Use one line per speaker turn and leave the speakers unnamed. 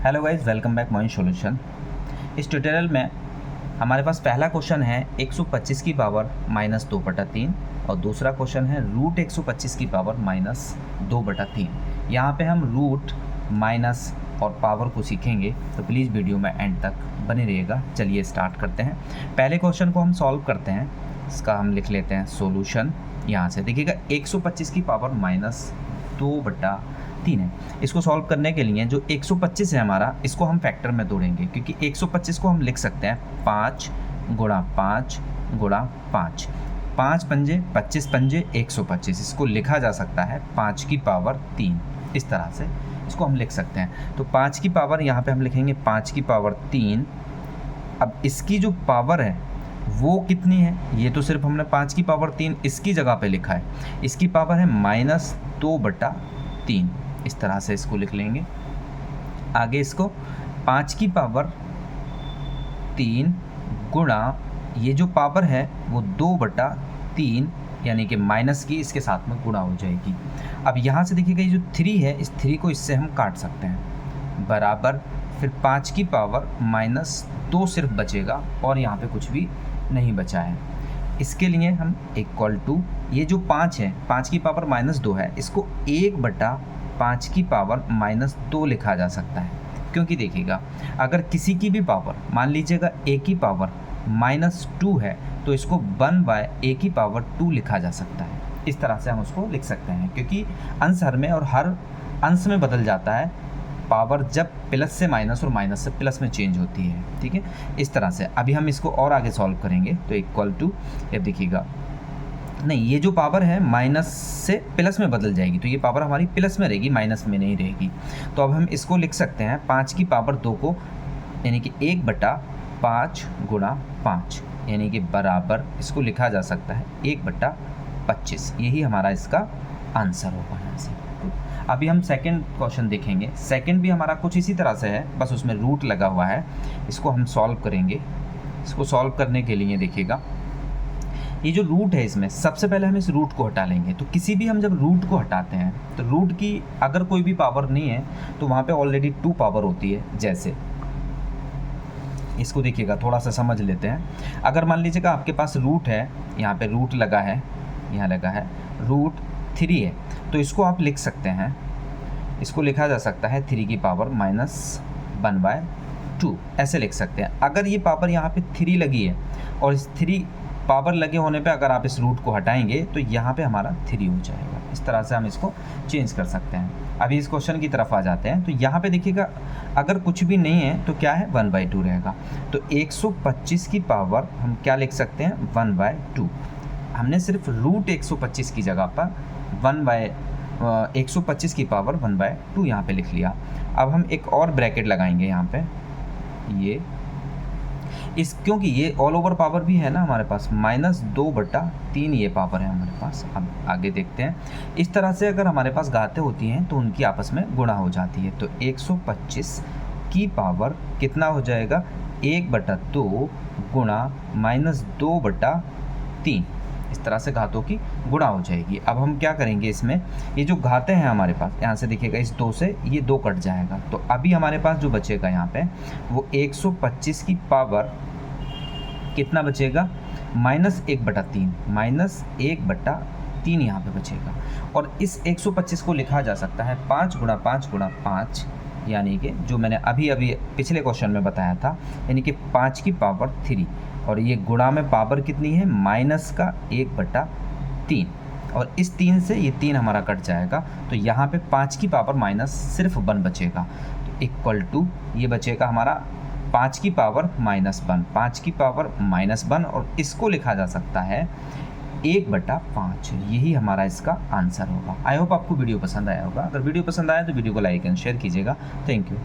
Hello guys, welcome back my solution. इस tutorial में हमारे पास पहला क्वेश्चन है 125 की पावर -2/3 और दूसरा क्वेश्चन है रूट 125 की पावर -2/3। यहाँ पे हम रूट, माइनस और पावर को सीखेंगे, तो प्लीज़ वीडियो में एंड तक बने रहिएगा। चलिए स्टार्ट करते हैं। पहले क्वेश्चन को हम सॉल्व करते हैं। इसका हम लिख लेते हैं सॉल्यूशन। यहाँ से देखिएगा 125 की पावर -2/3 है। इसको सॉल्व करने के लिए जो 125 है हमारा, इसको हम फैक्टर में तोड़ेंगे, क्योंकि 125 को हम लिख सकते हैं 5 गुणा 5 गुणा 5। 5 पंजे 25 पंजे 125। इसको लिखा जा सकता है 5 की पावर 3। इस तरह से इसको हम लिख सकते हैं। तो 5 की पावर यहाँ पे हम लिखेंगे 5 की पावर 3। अब इसकी जो पावर है वो कितनी है, ये तो सिर्फ हमने 5 की पावर 3 इसकी जगह पे लिखा है। इसकी पावर है -2/3। इस तरह से इसको लिख लेंगे। आगे इसको 5 की पावर 3 गुणा ये जो पावर है वो 2/3, यानी कि माइनस की इसके साथ में गुणा हो जाएगी। अब यहाँ से देखिएगा ये जो 3 है, इस 3 को इससे हम काट सकते हैं, बराबर फिर 5 की पावर -2 सिर्फ बचेगा और यहाँ पे कुछ भी नहीं बचा है। इसके लिए हम इक्वल टू ये जो 5 है, 5 की पावर -2 है, इसको 1/5 की पावर -2 लिखा जा सकता है। क्योंकि देखिएगा अगर किसी की भी पावर, मान लीजिएगा a की पावर -2 है, तो इसको 1/a की पावर 2 लिखा जा सकता है। इस तरह से हम उसको लिख सकते हैं, क्योंकि अंश हर में और हर अंश में बदल जाता है पावर, जब प्लस से माइनस और माइनस से प्लस में चेंज होती है। ठीक है, इस तरह से अभी हम इसको और आगे सॉल्व करेंगे। तो इक्वल टू, अब देखिएगा नहीं, ये जो पावर है माइनस से प्लस में बदल जाएगी, तो ये पावर हमारी प्लस में रहेगी, माइनस में नहीं रहेगी। तो अब हम इसको लिख सकते हैं 5 की पावर 2 को, यानी कि 1/5 गुणा 5, यानी कि बराबर इसको लिखा जा सकता है 1/25। यही हमारा इसका आंसर होगा यहाँ से। अभी हम सेकंड क्वेश्चन देखेंगे। सेकंड भी हमारा कुछ इसी तरह से है, बस उसमें रूट लगा हुआ है। इसको हम सॉल्व करेंगे। इसको सॉल्व करने के लिए देखिएगा ये जो रूट है, इसमें सबसे पहले हम इस रूट को हटा लेंगे। तो किसी भी हम जब रूट को हटाते हैं तो रूट की अगर कोई भी पावर नहीं है तो वहाँ पे ऑलरेडी 2 पावर होती है। जैसे इसको देखिएगा, थोड़ा सा समझ लेते हैं। अगर मान लीजिएगा आपके पास रूट है, यहाँ पे रूट लगा है, यहाँ लगा है रूट 3 है, तो इसको आप लिख सकते हैं, इसको लिखा जा सकता है 3 की पावर -1/2, ऐसे लिख सकते हैं। अगर ये पावर यहाँ पे 3 लगी है और इस 3 पावर लगे होने पे अगर आप इस रूट को हटाएंगे तो यहाँ पे हमारा 3 हो जाएगा। इस तरह से हम इसको चेंज कर सकते हैं। अभी इस क्वेश्चन की तरफ आ जाते हैं। तो यहाँ पे देखिएगा अगर कुछ भी नहीं है तो क्या है, 1/2 रहेगा। तो 125 की पावर हम क्या लिख सकते हैं, 1/2। हमने सिर्फ रूट 125 की जगह पर 125 की पावर 1/2 यहाँ पे लिख लिया। अब हम एक और ब्रैकेट लगाएंगे यहाँ पे, ये इस, क्योंकि ये ऑल ओवर पावर भी है ना हमारे पास, -2/3 ये पावर है हमारे पास। अब आगे देखते हैं। इस तरह से अगर हमारे पास घातें होती हैं तो उनकी आपस में गुणा हो जाती है। तो 125 की पावर कितना हो जाएगा, 1/2 गुणा -2/3। इस तरह से घातों की गुणा हो जाएगी। अब हम क्या करेंगे, इसमें ये जो घातें हैं हमारे पास, यहाँ से देखिएगा इस 2 से ये 2 कट जाएगा। तो अभी हमारे पास जो बचेगा यहाँ पे वो 125 की पावर कितना बचेगा, -1/3, -1/3 यहाँ पे बचेगा। और इस 125 को लिखा जा सकता है 5 गुणा 5 गुणा 5, यानी कि जो मैंने अभी पिछले क्वेश्चन में बताया था, यानी कि 5 की पावर 3, और ये गुणा में पावर कितनी है, -1/3, और इस 3 से ये 3 हमारा कट जाएगा। तो यहाँ पे 5 की पावर माइनस सिर्फ 1 बचेगा। तो इक्वल टू ये बचेगा हमारा 5 की पावर -1, 5 की पावर -1, और इसको लिखा जा सकता है 1/5। यही हमारा इसका आंसर होगा। आई होप आपको वीडियो पसंद आया होगा। अगर वीडियो पसंद आया तो वीडियो को लाइक एंड शेयर कीजिएगा। Thank you.